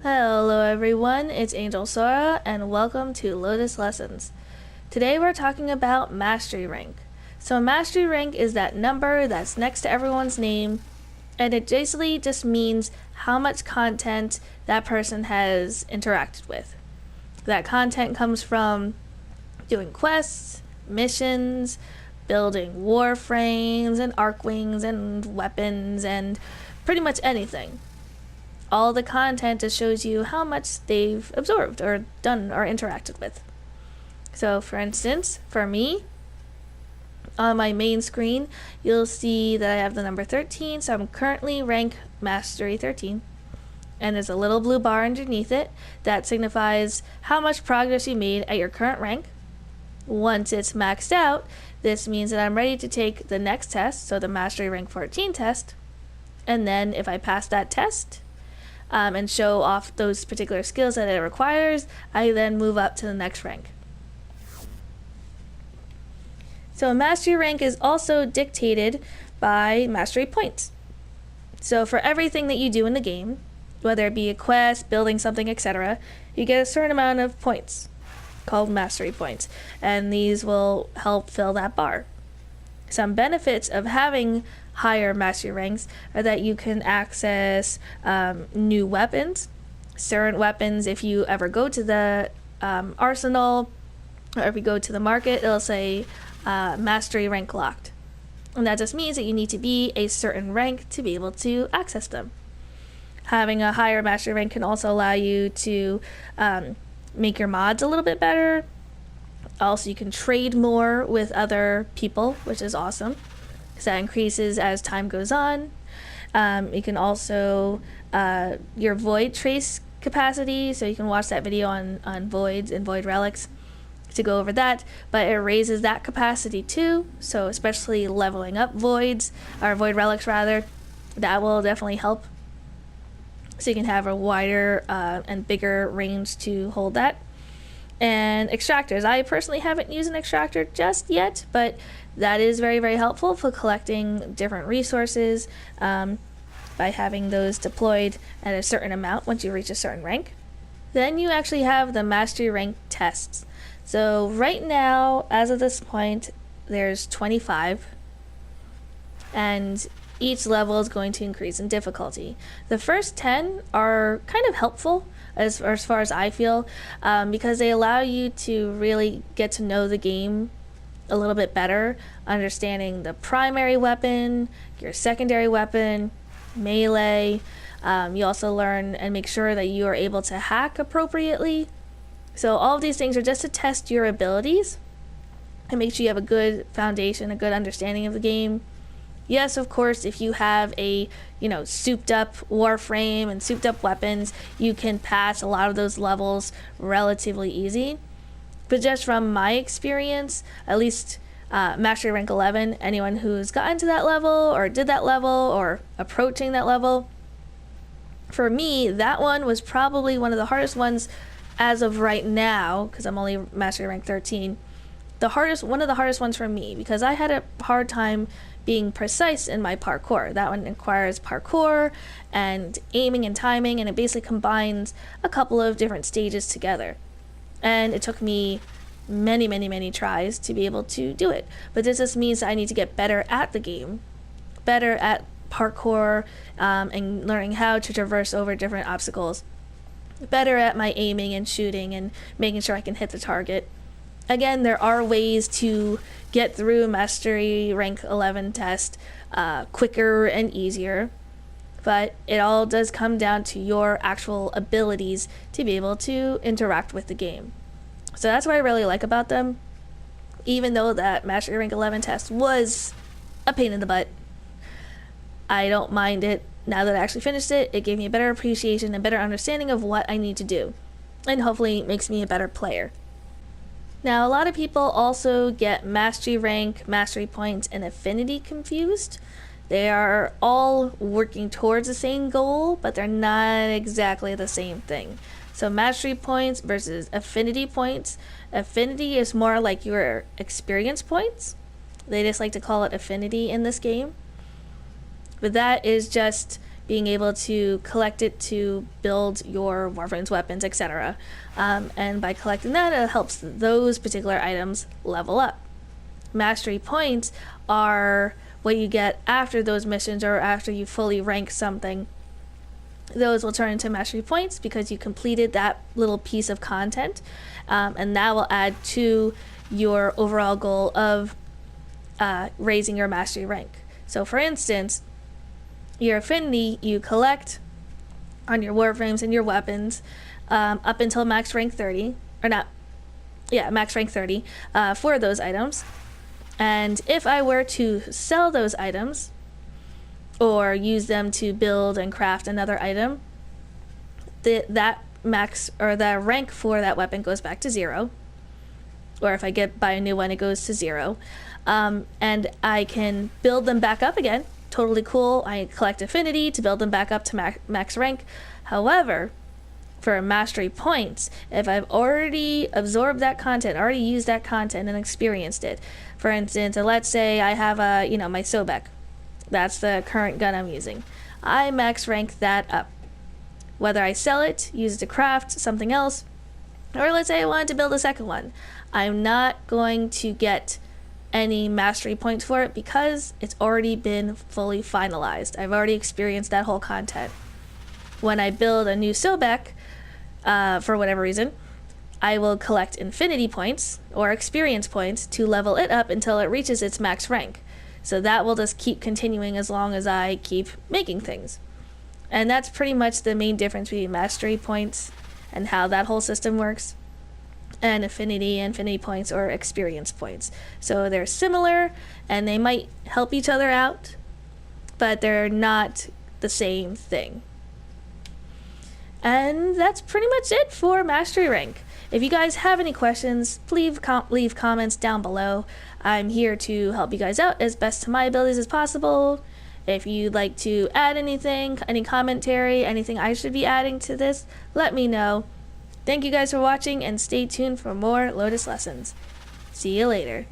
Hello everyone, it's Angel Sora and welcome to Lotus Lessons. Today we're talking about Mastery Rank. So Mastery Rank is that number that's next to everyone's name, and it basically just means how much content that person has interacted with. That content comes from doing quests, missions, building Warframes and Arcwings and weapons and pretty much anything. All the content just shows you how much they've absorbed or done or interacted with. So for instance, for me, on my main screen, you'll see that I have the number 13, so I'm currently rank Mastery 13. And there's a little blue bar underneath it that signifies how much progress you made at your current rank. Once it's maxed out, this means that I'm ready to take the next test, so the Mastery Rank 14 test. And then if I pass that test, and show off those particular skills that it requires, I then move up to the next rank. So Mastery Rank is also dictated by Mastery Points. So for everything that you do in the game, whether it be a quest, building something, etc., you get a certain amount of points called Mastery Points, and these will help fill that bar. Some benefits of having higher mastery ranks are that you can access new weapons, certain weapons. If you ever go to the arsenal, or if you go to the market, it'll say mastery rank locked, and that just means that you need to be a certain rank to be able to access them. Having a higher mastery rank can also allow you to make your mods a little bit better. Also, you can trade more with other people, which is awesome, because that increases as time goes on. You can also, your void trace capacity, so you can watch that video on voids and void relics to go over that, but it raises that capacity too, so especially leveling up voids, or void relics rather, that will definitely help. So you can have a wider and bigger range to hold that. And extractors. I personally haven't used an extractor just yet, but that is very, very helpful for collecting different resources by having those deployed at a certain amount once you reach a certain rank. Then you actually have the Mastery Rank tests. So right now, as of this point, there's 25, and each level is going to increase in difficulty. The first 10 are kind of helpful as far as I feel, because they allow you to really get to know the game a little bit better, understanding the primary weapon, your secondary weapon, melee. You also learn and make sure that you are able to hack appropriately. So all of these things are just to test your abilities and make sure you have a good foundation, a good understanding of the game. Yes, of course, if you have a, souped up Warframe and souped up weapons, you can pass a lot of those levels relatively easy. But just from my experience, at least Mastery Rank 11, anyone who's gotten to that level or did that level or approaching that level, for me, that one was probably one of the hardest ones as of right now, because I'm only Mastery Rank 13. One of the hardest ones for me, because I had a hard time being precise in my parkour. That one requires parkour and aiming and timing, and it basically combines a couple of different stages together. And it took me many, many, many tries to be able to do it. But this just means that I need to get better at the game, better at parkour, and learning how to traverse over different obstacles, better at my aiming and shooting and making sure I can hit the target. Again, there are ways to get through Mastery Rank 11 test quicker and easier, but it all does come down to your actual abilities to be able to interact with the game. So that's what I really like about them, even though that Mastery Rank 11 test was a pain in the butt. I don't mind it. Now that I actually finished it, it gave me a better appreciation and better understanding of what I need to do, and hopefully makes me a better player. Now, a lot of people also get Mastery Rank, Mastery Points, and Affinity confused. They are all working towards the same goal, but they're not exactly the same thing. So Mastery Points versus Affinity Points. Affinity is more like your experience points. They just like to call it Affinity in this game. But that is just being able to collect it to build your Warframe's weapons, etc. And by collecting that, it helps those particular items level up. Mastery points are what you get after those missions or after you fully rank something. Those will turn into mastery points because you completed that little piece of content, and that will add to your overall goal of raising your mastery rank. So for instance, your affinity you collect on your Warframes and your weapons up until max rank 30, or not, yeah, max rank 30 for those items. And if I were to sell those items or use them to build and craft another item, that max or the rank for that weapon goes back to 0. Or if I buy a new one, it goes to 0. And I can build them back up again. Totally cool. I collect affinity to build them back up to max rank. However, for mastery points, if I've already absorbed that content, already used that content and experienced it, for instance, let's say I have my Sobek. That's the current gun I'm using. I max rank that up. Whether I sell it, use it to craft something else, or let's say I wanted to build a second one, I'm not going to get any mastery points for it because it's already been fully finalized. I've already experienced that whole content. When I build a new Sobek, for whatever reason, I will collect infinity points or experience points to level it up until it reaches its max rank. So that will just keep continuing as long as I keep making things. And that's pretty much the main difference between mastery points and how that whole system works, and infinity points or experience points. So they're similar and they might help each other out, but they're not the same thing. And that's pretty much it for mastery rank. If you guys have any questions, please leave comments down below. I'm here to help you guys out as best to my abilities as possible. If you'd like to add anything, any commentary, anything I should be adding to this, let me know. Thank you guys for watching and stay tuned for more Lotus lessons. See you later.